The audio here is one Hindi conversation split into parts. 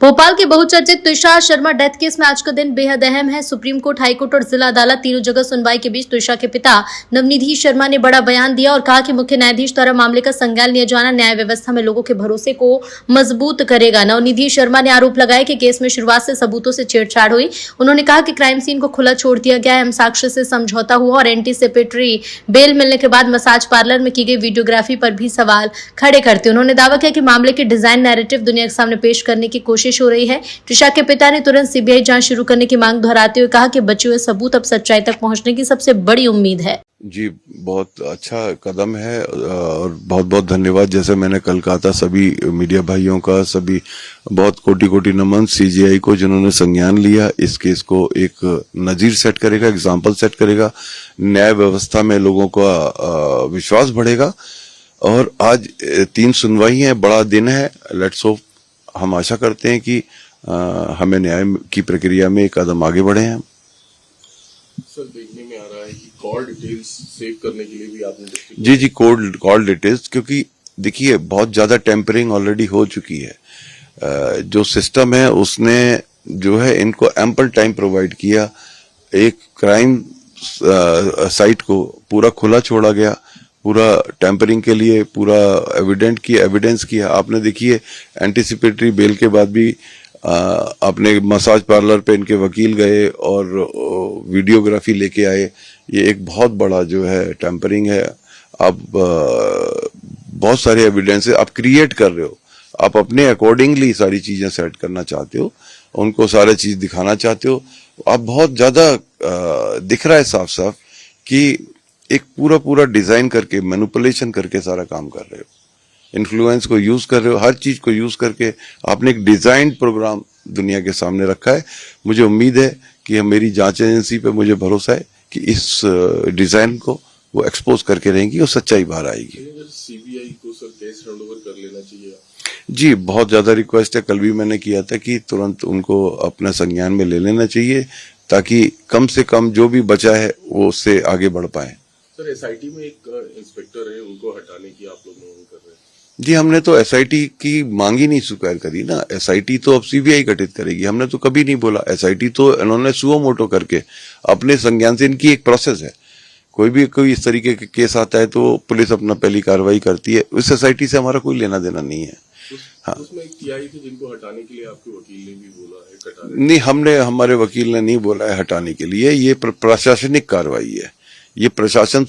भोपाल के बहुचर्चित तुषार शर्मा डेथ केस में आज का दिन बेहद अहम है। सुप्रीम कोर्ट, हाई कोर्ट और जिला अदालत तीनों जगह सुनवाई के बीच तुषार के पिता नवनिधि शर्मा ने बड़ा बयान दिया और कहा कि मुख्य न्यायाधीश द्वारा मामले का संज्ञान लिया जाना न्याय व्यवस्था में लोगों के भरोसे को मजबूत करेगा। नवनिधि शर्मा ने आरोप लगाया कि केस में शुरुआत से सबूतों से छेड़छाड़ हुई। उन्होंने कहा कि क्राइम सीन को खुला छोड़ दिया गया है, हम साक्ष्य से समझौता हुआ और एंटीसिपेटरी बेल मिलने के बाद मसाज पार्लर में की गई वीडियोग्राफी पर भी सवाल खड़े करते उन्होंने दावा किया कि मामले के डिजाइन नैरेटिव दुनिया के सामने पेश करने की कोशिश हो रही है। तुषार के पिता ने तुरंत सीबीआई जांच शुरू करने की मांग दोहराते हुए कहा कि बचे हुए सबूत अब सच्चाई तक पहुंचने की सबसे बड़ी उम्मीद है। जी, बहुत अच्छा कदम है और बहुत बहुत धन्यवाद। जैसे मैंने कल कहा था, सभी मीडिया भाइयों का सभी बहुत कोटि कोटि नमन सीजीआई को, जिन्होंने संज्ञान लिया। इस केस को एक नजीर सेट करेगा, एग्जाम्पल सेट करेगा, न्याय व्यवस्था में लोगों का विश्वास बढ़ेगा। और आज 3 सुनवाई है, बड़ा दिन है। लेट्स होप, हम आशा करते हैं कि हमें न्याय की प्रक्रिया में एक कदम आगे बढ़े हैं। सर, देखने में आ रहा है कि कॉल डिटेल्स सेव करने के लिए भी आपने जी कॉल डिटेल्स, क्योंकि देखिए बहुत ज्यादा टेम्परिंग ऑलरेडी हो चुकी है। जो सिस्टम है उसने जो है इनको एम्पल टाइम प्रोवाइड किया। एक क्राइम साइट को पूरा खुला छोड़ा गया, पूरा टेम्परिंग के लिए पूरा एविडेंस किया। आपने देखिए एंटीसिपेटरी बेल के बाद भी अपने मसाज पार्लर पे इनके वकील गए और वीडियोग्राफी लेके आए। ये एक बहुत बड़ा जो है टेम्परिंग है। आप बहुत सारे एविडेंस आप क्रिएट कर रहे हो, आप अपने अकॉर्डिंगली सारी चीजें सेट करना चाहते हो, उनको सारी चीज दिखाना चाहते हो। आप बहुत ज्यादा दिख रहा है साफ साफ कि एक पूरा डिजाइन करके, मैनिपुलेशन करके सारा काम कर रहे हो, इन्फ्लुएंस को यूज कर रहे हो, हर चीज को यूज करके आपने एक डिजाइन प्रोग्राम दुनिया के सामने रखा है। मुझे उम्मीद है कि मेरी जांच एजेंसी पे मुझे भरोसा है कि इस डिजाइन को वो एक्सपोज करके रहेंगी और सच्चाई बाहर आएगी। सीबीआई को सर केस हैंडओवर कर लेना चाहिए। जी, बहुत ज्यादा रिक्वेस्ट है। कल भी मैंने किया था कि तुरंत उनको अपना संज्ञान में ले लेना चाहिए, ताकि कम से कम जो भी बचा है वो उससे आगे बढ़ पाए। सर, एसआईटी में एक इंस्पेक्टर है, उनको हटाने की आप लोग मांग कर रहे हैं। जी, हमने तो एसआईटी की मांग ही नहीं स्वीकार करी ना। एसआईटी तो अब सीबीआई गठित करेगी, हमने तो कभी नहीं बोला। एसआईटी तो इन्होंने सुओ मोटो करके अपने संज्ञान से, इनकी एक प्रोसेस है। कोई इस तरीके के केस आता है तो पुलिस अपना पहली कार्रवाई करती है। उस एसआईटी से हमारा कोई लेना देना नहीं है। हाँ, उसमें एक टीआई थी जिनको हटाने के लिए आपके वकील ने भी बोला है नहीं, हमारे वकील ने नहीं बोला है हटाने के लिए। ये प्रशासनिक कार्रवाई है। ये प्रशासन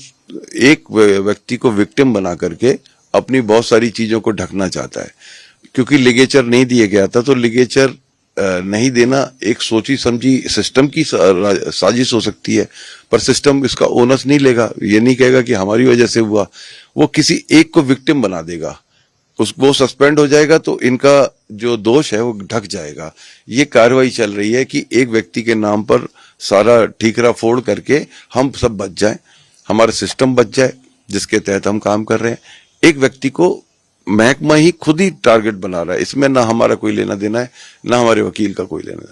एक व्यक्ति को विक्टिम बना करके अपनी बहुत सारी चीजों को ढकना चाहता है। क्योंकि लिगेचर नहीं दिया गया था, तो लिगेचर नहीं देना एक सोची समझी सिस्टम की साजिश हो सकती है, पर सिस्टम इसका ओनस नहीं लेगा। ये नहीं कहेगा कि हमारी वजह से हुआ, वो किसी एक को विक्टिम बना देगा, वो सस्पेंड हो जाएगा, तो इनका जो दोष है वो ढक जाएगा। ये कार्रवाई चल रही है कि एक व्यक्ति के नाम पर सारा ठीकरा फोड़ करके हम सब बच जाए, हमारा सिस्टम बच जाए, जिसके तहत हम काम कर रहे हैं। एक व्यक्ति को महकमा ही खुद ही टारगेट बना रहा है। इसमें ना हमारा कोई लेना देना है, ना हमारे वकील का कोई लेना देना।